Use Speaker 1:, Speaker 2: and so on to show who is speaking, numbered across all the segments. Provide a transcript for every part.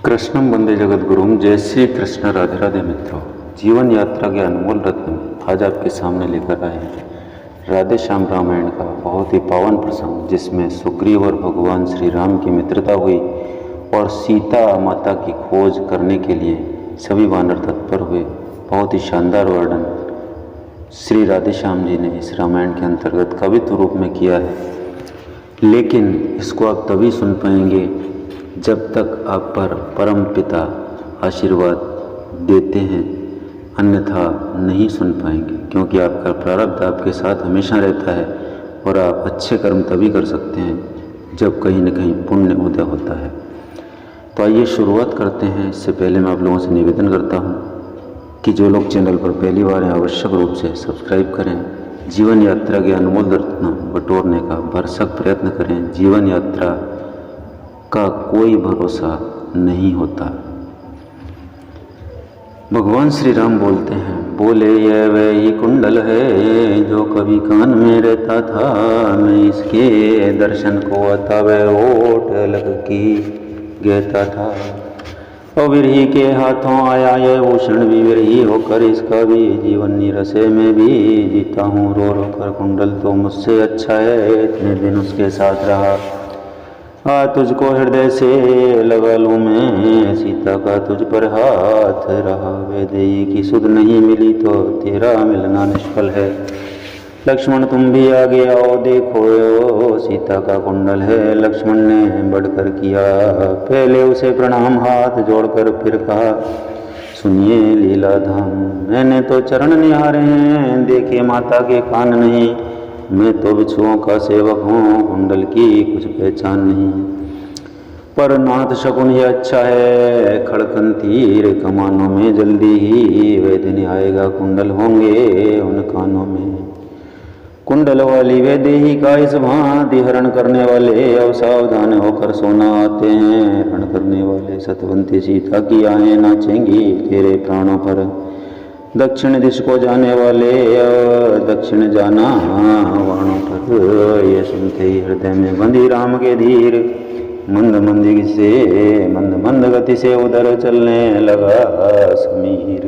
Speaker 1: कृष्णम वंदे जगद्गुरुम। जय श्री कृष्ण। राधे राधे मित्रों, जीवन यात्रा के अनमोल रत्न आज आपके सामने लेकर आए हैं राधे श्याम रामायण का बहुत ही पावन प्रसंग, जिसमें सुग्रीव और भगवान श्री राम की मित्रता हुई और सीता माता की खोज करने के लिए सभी वानर तत्पर हुए। बहुत ही शानदार वर्णन श्री राधे श्याम जी ने इस रामायण के अंतर्गत कवित्व रूप में किया है, लेकिन इसको आप तभी सुन पाएंगे जब तक आप पर परम पिता आशीर्वाद देते हैं, अन्यथा नहीं सुन पाएंगे, क्योंकि आपका प्रारब्ध आपके साथ हमेशा रहता है और आप अच्छे कर्म तभी कर सकते हैं जब कहीं न कहीं पुण्य उदय होता है। तो आइए शुरुआत करते हैं। इससे पहले मैं आप लोगों से निवेदन करता हूं कि जो लोग चैनल पर पहली बार हैं आवश्यक रूप से सब्सक्राइब करें। जीवन यात्रा के अनमोल रत्न बटोरने का भरसक प्रयत्न करें। जीवन यात्रा का कोई भरोसा नहीं होता। भगवान श्री राम बोलते हैं, बोले यह वही कुंडल है जो कभी कान में रहता था, मैं इसके दर्शन को अता वह ओट लग की कहता था। और विरही के हाथों आया यह भूषण भी विरही होकर, इसका भी जीवन निरसे में भी जीता हूँ रो रो कर। कुंडल तो मुझसे अच्छा है, इतने दिन उसके साथ रहा, तुझको हृदय से लगा लूँ मैं, सीता का तुझ पर हाथ रहा। वैदेही की सुध नहीं मिली तो तेरा मिलना निष्फल है। लक्ष्मण तुम भी आगे आओ, देखो सीता का कुंडल है। लक्ष्मण ने बढ़कर किया पहले उसे प्रणाम, हाथ जोड़कर फिर कहा, सुनिए लीला धाम। मैंने तो चरण निहारे हैं, देखे माता के कान नहीं। मैं तो बिच्छुओं का सेवक हूँ, कुंडल की कुछ पहचान नहीं। पर नाथ शकुन ये अच्छा है, खड़कन तीर कमानों में जल्दी ही वह दिन आएगा, कुंडल होंगे उन कानों में। कुंडल वाली वैदेही का इस भांति हरण करने वाले अब सावधान होकर सोना आते हैं। हरण करने वाले सतवंती सीता की आएँ नाचेंगी तेरे प्राणों पर। दक्षिण दिश को जाने वाले दक्षिण जाना वाणों पर। ये सुनते ही हृदय में बंधी राम के धीर, मंद मंद गति से उधर चलने लगा समीर।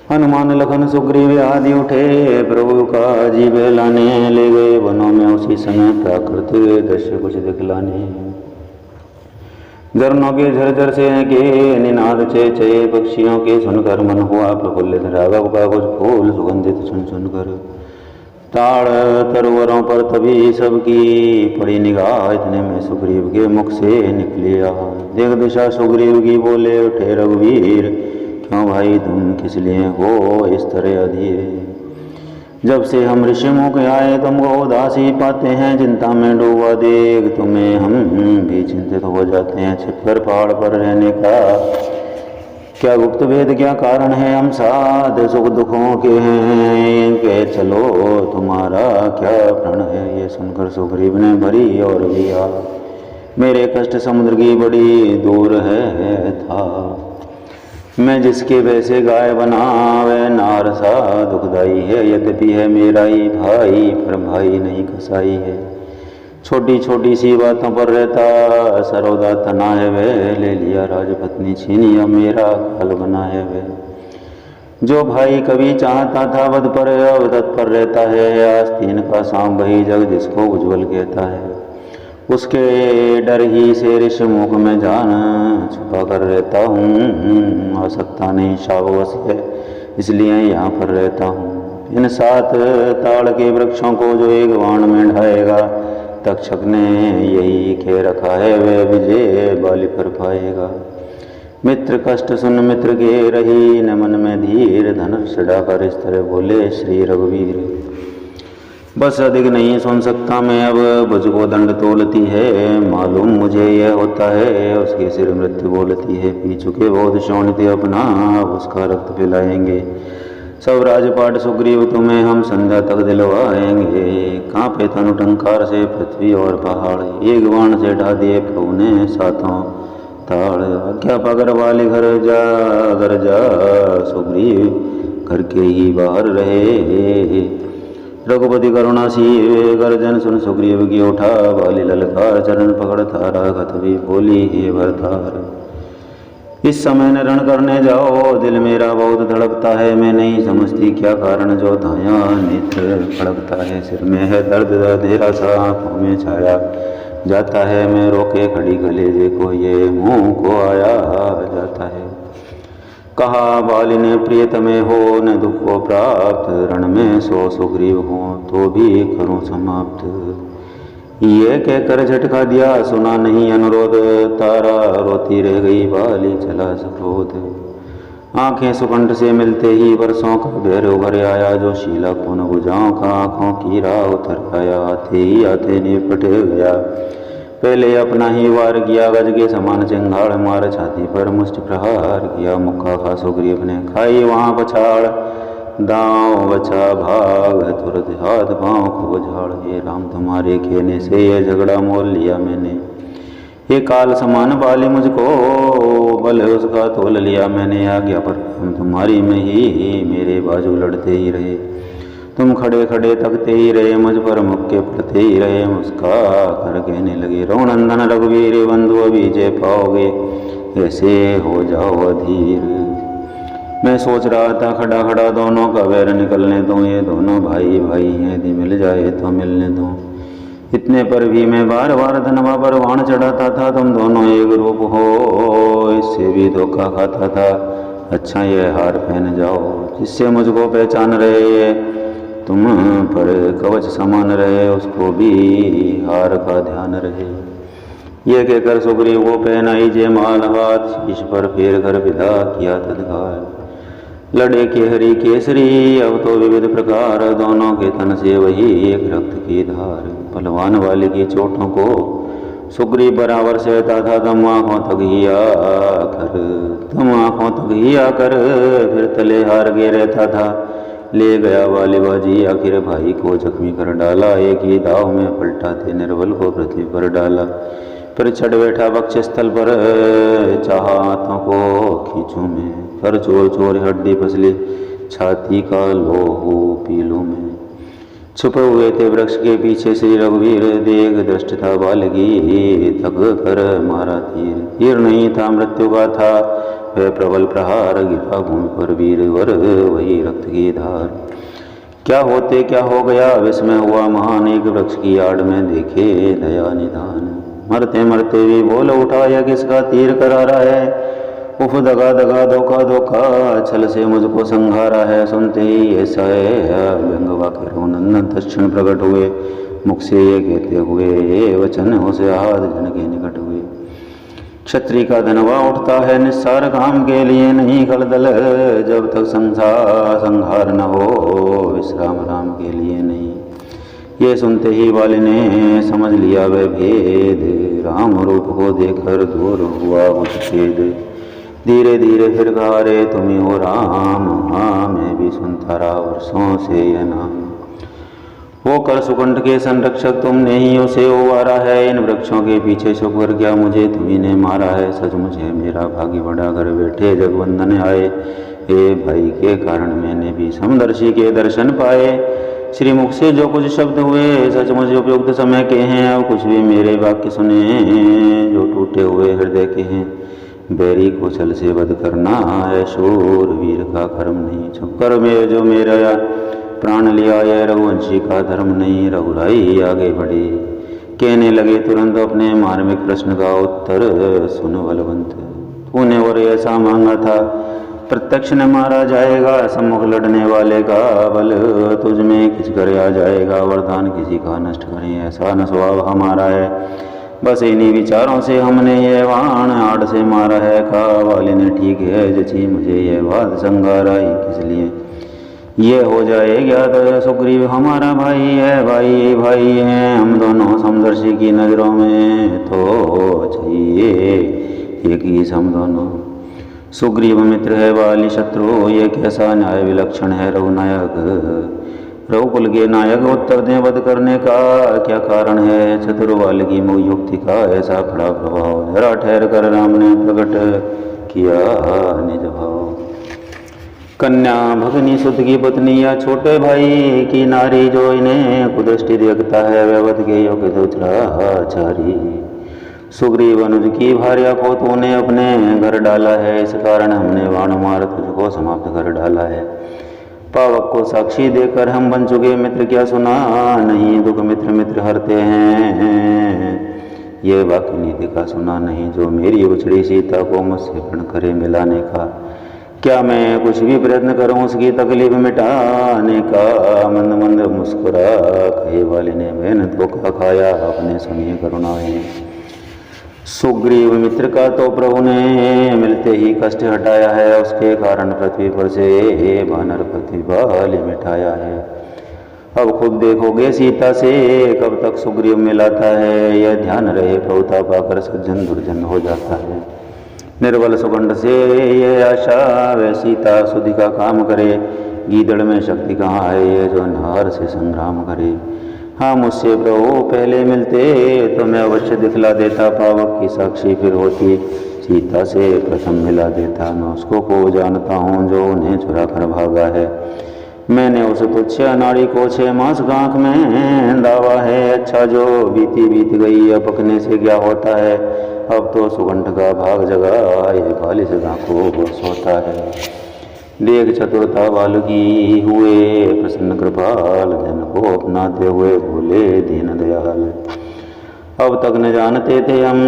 Speaker 1: हनुमान लखन सुग्रीव आदि उठे, प्रभु का जीव लाने ले गए वनों में। उसी समय प्राकृतिक दृश्य कुछ दिखलाने, झरनों के झरझर से के निनाद चे चे, पक्षियों के सुनकर मन हुआ प्रफुल्लित। राघव का कुछ फूल सुगंधित सुन सुनकर, ताड़ तरुवरों पर तभी सबकी पड़ी निगाह। इतने में सुग्रीव के मुख से निकली आवाज, देख दिशा सुग्रीव की, बोले उठे रघुवीर, क्यों भाई तुम किस लिए हो इस तरह अधीर। जब से हम ऋषिमुख आए तुमको उदासी पाते हैं, चिंता में डूबा देख तुम्हें हम भी चिंतित हो जाते हैं। छिपकर पहाड़ पर रहने का क्या गुप्त भेद, क्या कारण है, हम साथ सुख दुखों के हैं, कह चलो तुम्हारा क्या प्रण है। ये सुनकर सुग्रीव ने भरी और भी आ, मेरे कष्ट समुद्र की बड़ी दूर है था। मैं जिसके वैसे गाय बना वह नार सा दुखदाई है। यद्यपि है मेरा ही भाई पर भाई नहीं कसाई है। छोटी छोटी सी बातों पर रहता सरोदा तना है वह, ले लिया राजपत्नी छीनी अब मेरा काल बना है वह। जो भाई कभी चाहता था वध पर अब तत्पर रहता है, आस्तीन का सांप वही जग जिसको उज्ज्वल कहता है। उसके डर ही से ऋषिमुख में जान छुपा कर रहता हूँ, आ सकता नहीं शाववश है इसलिए यहाँ पर रहता हूँ। इन 7 ताड़ के वृक्षों को जो एक बाण में ढाएगा, तक्षक ने यही कह रखा है वह विजय बाली पर पाएगा। मित्र कष्ट सुन मित्र के रही न मन में धीर, धनुष चढ़ाकर इस तरह बोले श्री रघुवीर। बस अधिक नहीं सुन सकता मैं अब, मुझको दंड तोलती है, मालूम मुझे यह होता है उसके सिर मृत्यु बोलती है। पी चुके बहुत शोणित अपना उसका रक्त पिलाएंगे, सब राजपाट सुग्रीव तुम्हें हम संध्या तक दिलवाएंगे। कांपे तनु टंकार से पृथ्वी और पहाड़, एक बाण से ढा दिए प्रभु ने 7 ताड़। आज्ञा पगर वाले घर जा सुग्रीव घर के ही बाहर रहे। रघुपति करुणा सी गर्जन सुन सुग्रीव की उठा, बाली ललकार चरण पकड़ थारा कथ भी बोली हे भरतार। इस समय न रण करने जाओ, दिल मेरा बहुत धड़कता है, मैं नहीं समझती क्या कारण जो धाया नेत्र फड़कता है। सिर में है दर्द अंधेरा सा आँखों में छाया जाता है, मैं रोके खड़ी कलेजे को ये मुँह को आया जाता है। कहा बाली ने प्रियतमे हो न दुख को प्राप्त, रण में सो सुग्रीव हो तो भी करूँ समाप्त। ये कहकर झटका दिया सुना नहीं अनुरोध, तारा रोती रह गई बाली चला सक्रोध। आंखें सुकंठ से मिलते ही वर्षों का भैरव भर आया, जो शीला खून बुझाओं का आंखों की राह उतर आया। आते ही आते निपट गया पहले अपना ही वार किया, गज के समान चिंगाड़ मार छाती पर मुष्टि प्रहार किया। मुक्का खा सुग्रीव ने खाई वहाँ पछाड़, दाँव बचा भाग तुरंत हाथ पाँव को झाड़। हे राम तुम्हारे कहने से ये झगड़ा मोल लिया मैंने, ये काल समान बाली मुझको बल उसका तोल लिया मैंने। आज्ञा पर हम तुम्हारी में ही मेरे बाजू लड़ते ही रहे, तुम खड़े खड़े तकते ही रहे, मुझ पर मुक्के पड़ते ही रहे। मुस्का कर कहने लगे रघुनंदन रघुवीर बंधु अभी जय पाओगे, ऐसे हो जाओ अधीर। मैं सोच रहा था खड़ा खड़ा दोनों का वैर निकलने दो, ये दोनों भाई भाई हैं, यदि मिल जाए तो मिलने दो। इतने पर भी मैं बार बार धनवा पर वाण चढ़ाता था, तुम दोनों एक रूप हो इससे भी धोखा खाता था। अच्छा ये हार पहन जाओ जिससे मुझको पहचान रहे, तुम पर कवच समान रहे उसको भी हार का ध्यान रहे। ये कहकर सुग्रीव को पहनाई जयमाल, हाथ शीश पर फेर कर विदा किया तत्काल। लड़े के हरि केसरी अब तो विविध प्रकार, दोनों के तन से वही एक रक्त की धार। पहलवान वाले की चोटों को सुग्रीव बराबर सहता था, तुम आँखों तक ही आकर फिर तले हार के रहता था। ले गया वाली बाजी आखिर भाई को जख्मी कर डाला, एक ही दाव में पलटाते निर्बल को पृथ्वी पर डाला। फिर चढ़ बैठा वक्षस्थल पर, चाहा हाथों को खींचूं मैं, कर चोर चोर हड्डी फसली छाती का लोहू पीलू में। छुपे हुए थे वृक्ष के पीछे श्री रघुवीर, देख दृष्ट था बालगी थक कर मारा तीर। तीर नहीं था मृत्यु का था वह प्रबल प्रहार, गिरा भूमि पर वीर वर वही रक्त की धार। क्या होते क्या हो गया विस्मय हुआ महान, एक वृक्ष की आड़ में देखे दया निधान। मरते मरते भी बोल उठा यह किसका तीर करारा है, उफ दगा दगा धोखा धोखा छल से मुझको संघारा है। सुनते ही ऐसा है व्यंगवा के रघुनंदन तत्क्षण प्रकट हुए, मुख से ये कहते हुए ये वचन उसे हाथ जन के निकट हुए। क्षत्रिय का धनवा उठता है निस्सार काम के लिए नहीं खलदल, जब तक संहार न हो विश्राम राम के लिए नहीं। ये सुनते ही बाली ने समझ लिया वह भेद, राम रूप को देखकर दूर हुआ उच्छेद। धीरे धीरे फिर कहा रे तुम ही हो राम, हाँ मैं भी सुनता रहा वर्षों से यह नाम। वो कर सुकंठ के संरक्षक तुमने ही उसे उबारा है, इन वृक्षों के पीछे छुप कर क्या मुझे तुम्ही ने मारा है। सचमुच है मेरा भाग्य बड़ा कर बैठे जगवंदन आए, हे भाई के कारण मैंने भी समदर्शी के दर्शन पाए। श्री मुख से जो कुछ शब्द हुए सचमुच उपयुक्त समय के हैं, अब कुछ भी मेरे वाक्य सुने जो टूटे हुए हृदय के हैं। बैरी को छल से वध करना है शूर वीर का कर्म नहीं, छुपकर में जो मेरा प्राण लिया यह रघुवंशी का धर्म नहीं। रघुराई आगे बढ़े कहने लगे तुरंत अपने मार्मिक प्रश्न का उत्तर सुन बलवंत। तूने और ऐसा मांगा था प्रत्यक्ष न मारा जाएगा, सम्मुख लड़ने वाले का बल तुझ में खिंच कर आ जाएगा। वरदान किसी का नष्ट करें ऐसा न स्वभाव हमारा है, बस इन्हीं विचारों से हमने ये वाण आड़ से मारा है। कहा वाले ने ठीक है जची मुझे ये बात संगारा ही किस लिए, ये हो जाए ज्ञात सुग्रीव हमारा भाई है, भाई हैं हम दोनों समदर्शी की नजरों में तो चाहिए एक ही हम दोनों। सुग्रीव मित्र है वाली शत्रु, ये कैसा न्याय विलक्षण है रघुनायक। रघुकुल के नायक उत्तर दें वध करने का क्या कारण है, चतुर वाल की मुख युक्ति का ऐसा बड़ा प्रभाव। जरा ठहर कर राम ने प्रकट किया निज भाव। कन्या भगनी सुत की पत्नी या छोटे भाई की नारी, जो इन्हें कुदृष्टि देखता है वह वध के योग्य दुराचारी। सुग्रीव अनुज की भार्या को तूने अपने घर डाला है, इस कारण हमने बाण मार तुझको समाप्त कर डाला है। पावक को साक्षी देकर हम बन चुके मित्र, क्या सुना नहीं दुख मित्र मित्र हरते हैं। ये वाक्य नीति का सुना नहीं, जो मेरी उछड़ी सीता को मुझसे प्रण करे मिलाने का। क्या मैं कुछ भी प्रयत्न करूं उसकी तकलीफ मिटाने का। मंद मंद मुस्कुरा कहे वाले ने, मैंने धोखा खाया अपने सुनिए करुणा है। सुग्रीव मित्र का तो प्रभु ने मिलते ही कष्ट हटाया है, उसके कारण पृथ्वी पर से वानर प्रतिपाल मिटाया है। अब खुद देखोगे सीता से कब तक सुग्रीव मिलाता है, यह ध्यान रहे प्रभुता पाकर सज्जन दुर्जन हो जाता है। निर्बल सुगंध से यह आशा वे सीता सुधि का काम करे, गीदड़ में शक्ति कहाँ है ये जो नार से संग्राम करे। हाँ मुझसे प्रभु पहले मिलते तो मैं अवश्य दिखला देता, पावक की साक्षी फिर होती सीता से प्रथम मिला देता। मैं उसको को जानता हूँ जो उन्हें चुरा कर भागा है। मैंने उस तुच्छ अनाड़ी को 6 मास का आँख में दावा है। अच्छा जो बीती बीत गई, अब पकने से क्या होता है। अब तो सुगंध का भाग जगा, ये बालिश को सोता है। देख चतुरता बालकी हुए प्रसन्न कृपाल, धन को अपनाते हुए भोले दीन दयाल। अब तक न जानते थे हम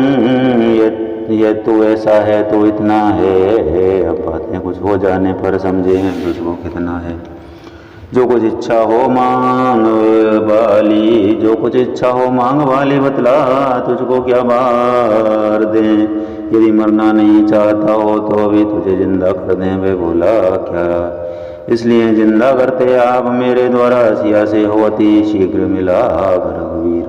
Speaker 1: ये तो ऐसा है तो इतना है, अब बातें कुछ हो जाने पर समझे तुझको कितना है। जो कुछ इच्छा हो मांग वाली, जो कुछ इच्छा हो मांग वाली बतला, तुझको क्या बार दें। यदि मरना नहीं चाहता हो तो भी तुझे जिंदा कर दें। वे बोला क्या, इसलिए जिंदा करते आप मेरे द्वारा, सिया से हो अति शीघ्र मिला रघुवीर।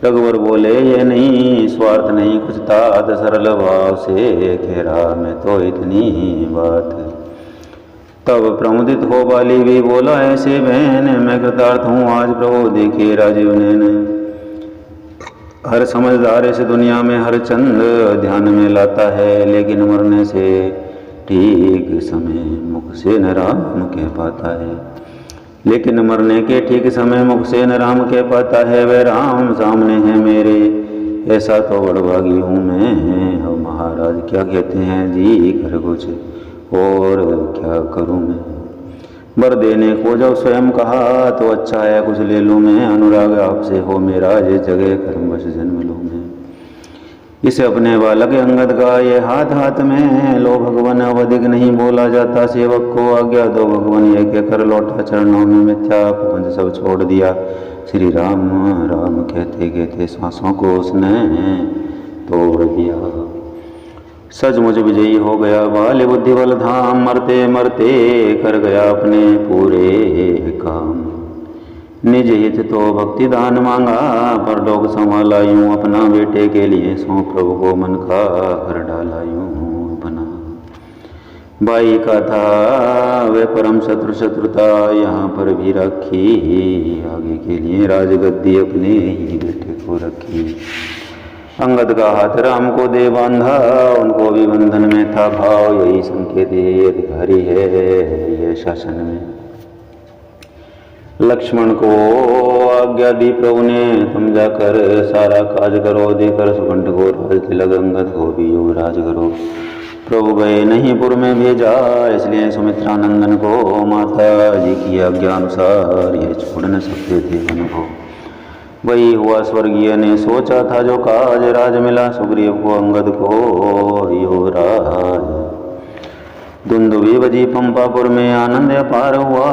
Speaker 1: रघुवर बोले ये नहीं स्वार्थ नहीं कुछ तात, सरल भाव से घेरा मैं तो इतनी बात। तब प्रमुदित हो बाली भी बोला ऐसे बहन, मैं कृतार्थ हूँ आज प्रभु देखे राजीव नैन। हर समझदार इस दुनिया में हर चंद ध्यान में लाता है, लेकिन मरने से ठीक समय मुख से न राम कह पाता है। लेकिन मरने के ठीक समय मुख से न राम कह पाता है, वह राम सामने है मेरे, ऐसा तो बड़भागी हूँ मैं। अब महाराज क्या कहते हैं जी, कर कुछ और क्या करूं मैं। वर देने को जब स्वयं कहा तो अच्छा है कुछ ले लूं मैं। अनुराग आपसे हो मेरा ये जगह कर्मवश जन्म लूं मैं। इसे अपने बालक अंगद का ये हाथ हाथ में लो भगवान, अब अधिक नहीं बोला जाता। सेवक को आज्ञा दो भगवान, ये कहकर लौटा चरणों में मिथ्या प्रपंच सब छोड़ दिया। श्री राम राम कहते कहते सांसों को उसने तोड़ दिया। सचमुच विजयी हो गया बाल बुद्धि बल धाम, मरते मरते कर गया अपने पूरे काम। निज हित तो भक्ति दान मांगा, पर लोग संभाला यूं अपना। बेटे के लिए सो प्रभु को मन का कर डाला यूं अपना। भाई का था वे परम शत्रु, शत्रुता यहाँ पर भी रखी। आगे के लिए राजगद्दी अपने ही बेटे को रखी। अंगद का हाथ राम को दे बांधा, उनको भी बंधन में था भाव। यही संकेत है अधिकारी है ये शासन में। लक्ष्मण को आज्ञा दी प्रभु ने, तुम जाकर सारा काज करो। देकर सुगंध को राज तिलक, अंगद को भी युवराज करो। प्रभु गए नहीं पुर में भेजा, इसलिए सुमित्रा नंदन को माता जी की आज्ञा अनुसार ये छोड़ न सकते थे वन को। वही हुआ स्वर्गीय ने सोचा था जो काज, राज मिला सुग्रीव को अंगद को युवराज। धुंधुवी बजी पंपापुर में आनंद अपार हुआ,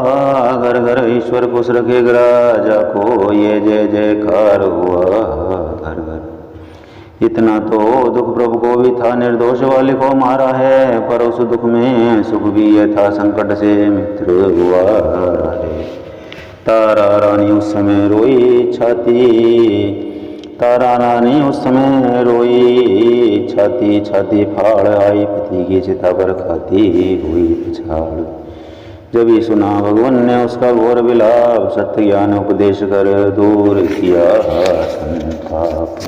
Speaker 1: घर घर ईश्वर खुश रखे राजा को। ये जय जयकार हुआ घर घर। इतना तो दुख प्रभु को भी था, निर्दोष वाले को मारा है। पर उस दुख में सुख भी यह था, संकट से मित्र हुआ है। तारा रानी उस समय रोई छाती, तारा रानी उस समय रोई छाती। छाती फाड़ आई पति की चिता पर खाती हुई पछाड़। जब ही सुना भगवान ने उसका घोर विलाप, सत्य ज्ञान उपदेश कर दूर किया संताप।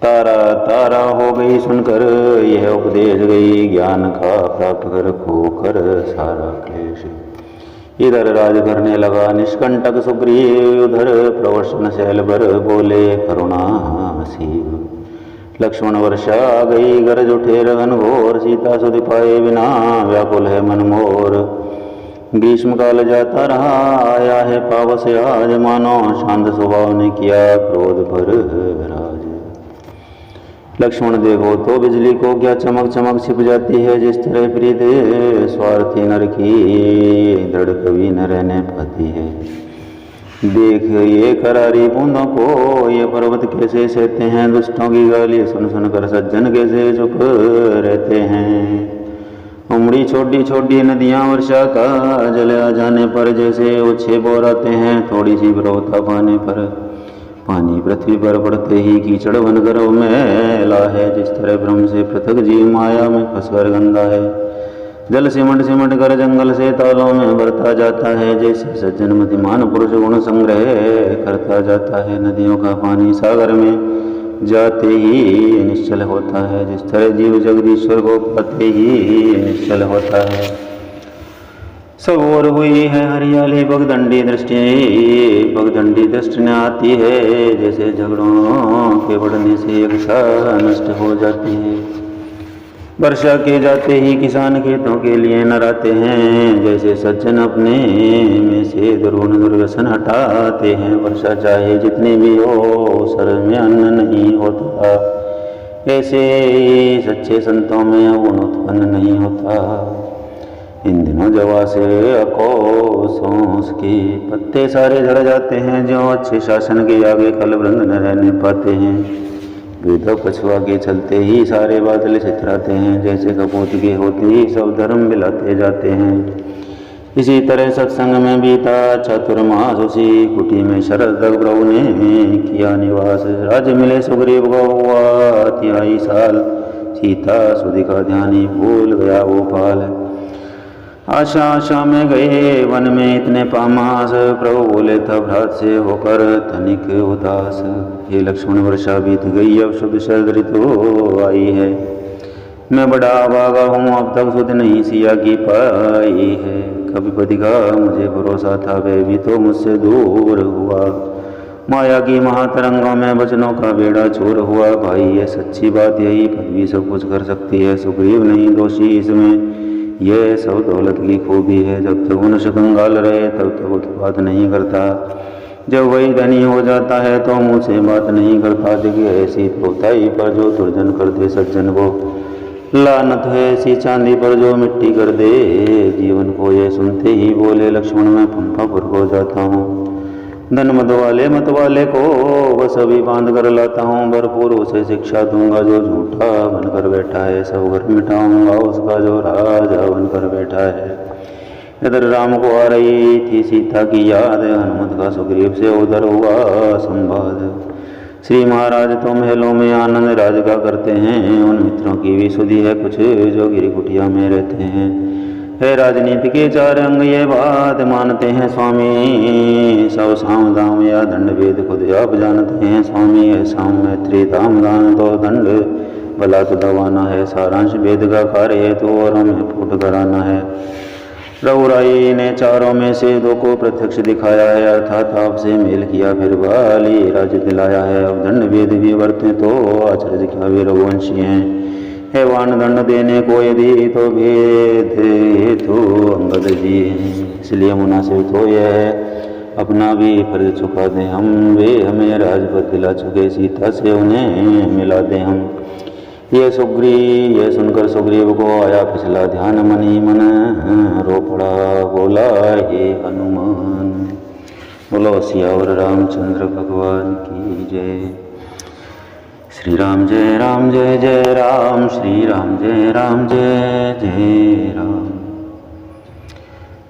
Speaker 1: तारा तारा हो गई सुनकर यह उपदेश, गई ज्ञान का प्राप्त कर खोकर सारा क्लेश। इधर राज करने लगा निष्कंटक सुग्रीव, उधर प्रवसन शैल पर बोले करुणा सीव। लक्ष्मण वर्षा आ गई गरज उठे रगन घोर, सीता सुध पाए बिना व्याकुल है मन मोर। ग्रीष्म काल जाता रहा आया है पावस आज, मानो शांत स्वभाव ने किया क्रोध पर राज। लक्ष्मण देखो तो बिजली को क्या चमक चमक छिप जाती है, जिस तरह प्रीत स्वार्थी नर की दृढ़ कभी न रहने पाती है। देख ये करारी बूंदों को ये पर्वत कैसे सहते हैं, दुष्टों की गाली सुन सुन कर सज्जन कैसे चुप रहते हैं। उमड़ी छोटी छोटी नदियां वर्षा का जल आ जाने पर जैसे ओछे बोराते हैं, थोड़ी सी बरौता पाने पर पानी पृथ्वी पर पड़ते ही कीचड़ बनकर मैला है। जिस तरह ब्रह्म से पृथक जीव माया में फंसकर गंदा है, जल सिमट सिमट कर जंगल से तालों में भरता जाता है, जैसे सज्जन मतिमान पुरुष गुण संग्रह करता जाता है। नदियों का पानी सागर में जाते ही निश्चल होता है, जिस तरह जीव जगदीश्वर को पाते ही निश्चल होता है। सब और हुई है हरियाली पगदंडी दृष्टि न आती है, जैसे झगड़ों के बढ़ने से इच्छा नष्ट हो जाती है। वर्षा के जाते ही किसान खेतों के लिए नराते हैं, जैसे सज्जन अपने में से दुर्गुण दुर्व्यसन हटाते हैं। वर्षा चाहे जितनी भी हो सर में अन्न नहीं होता, ऐसे सच्चे संतों में अवगुण उत्पन्न नहीं होता। इन दिनों जवा से अकोसों के पत्ते सारे झड़ जाते हैं, जो अच्छे शासन के आगे कल वृंद न रहने पाते हैं। गिरधव पछुआ के चलते ही सारे बादल छितराते हैं, जैसे कपूत के होते ही सब धर्म मिलाते जाते हैं। इसी तरह सत्संग में बीता चातुर्मास, उसी कुटी में शरद तक प्रभु ने किया निवास। राज्य मिले सुग्रीव को हुआ 23 साल, सीता सुधि का ध्यानी भूल गया वो पाल। आशा आशा में गए वन में इतने पामास, प्रभु बोले तब रात से होकर तनिक उदास। ये लक्ष्मण वर्षा बीत गई अब शुद्ध शरद ऋतु आई है, मैं बड़ा अभागा हूँ अब तक सुध नहीं सिया की पाई है। कभी पति का मुझे भरोसा था वह भी तो मुझसे दूर हुआ, माया की महातरंगों में वचनों का बेड़ा चूर हुआ। भाई ये सच्ची बात यही पदवी सब कुछ कर सकती है, सुग्रीव नहीं दोषी इसमें, यह सब दौलत की खूबी है। जब तक मनुष्य कंगाल रहे तब तक उत्पात नहीं करता, जब वही धनी हो जाता है तो मुँह से बात नहीं करता। देखिए ऐसी प्रोताई पर जो दुर्जन कर दे सज्जन को, लानत है ऐसी चांदी पर जो मिट्टी कर दे जीवन को। ये सुनते ही बोले लक्ष्मण मैं पंपापुर को जाता हूँ, धन मत वाले को बस अभी बांध कर लाता हूँ। भरपूर उसे शिक्षा दूंगा जो झूठा बनकर बैठा है, सब घर मिटाऊंगा उसका जो राजा बनकर बैठा है। इधर राम को आ रही थी सीता की याद, हनुमत का सुग्रीव से उधर हुआ संवाद। श्री महाराज तो महलों में आनंद राज का करते हैं, उन मित्रों की भी सुधि है कुछ जो गिरी कुटिया में रहते हैं। है राजनीति के 4 अंग ये बात मानते हैं स्वामी, सब साम दाम या दंड भेद खुद आप जानते हैं स्वामी। है साम मैत्री दाम दान तो दंड भला तो दबाना है, सारांश वेद का कार्य है तो और हमें फूट कराना है। रघुराई ने 4 में से 2 को प्रत्यक्ष दिखाया है, अर्थात आपसे मेल किया फिर बाली राज्य दिलाया है। अब दंड भेद भी वर्ते तो आचार्य क्या वे रघुवंशी हैं, है वान दंड देने को यदि तो भेद हेतु अंगद जी हैं। इसलिए मुनासिब तो यह है अपना भी फर्ज चुका दें हम, वे हमें राजपद दिला चुके सीता से उन्हें मिला दें हम। ये सुनकर सुग्रीव को आया पिछला ध्यान, मन ही मन रो पड़ा बोला ये हनुमान। बोलो सियावर रामचंद्र भगवान की जय। श्री राम जय जय राम, श्री राम जय जय राम।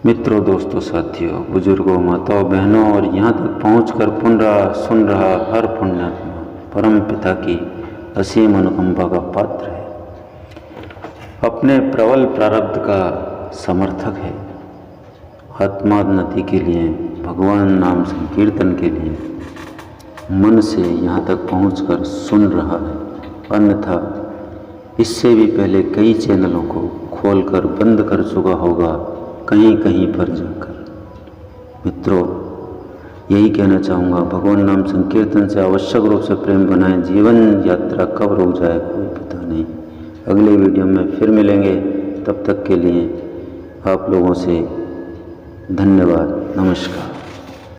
Speaker 1: मित्रों दोस्तों साथियों बुजुर्गों माताओं बहनों और यहाँ तक पहुँचकर सुन रहा हर पुण्यात्मा परम पिता की असीम अनुकंपा का पात्र है, अपने प्रबल प्रारब्ध का समर्थक है। आत्माोन्नति के लिए भगवान नाम संकीर्तन के लिए मन से यहाँ तक पहुँचकर सुन रहा है, अन्यथा इससे भी पहले कई चैनलों को खोलकर बंद कर चुका होगा कहीं कहीं पर जाकर। मित्रों यही कहना चाहूँगा, भगवान नाम संकीर्तन से आवश्यक रूप से प्रेम बनाएं। जीवन यात्रा कब रुक जाए कोई पता नहीं। अगले वीडियो में फिर मिलेंगे, तब तक के लिए आप लोगों से धन्यवाद, नमस्कार।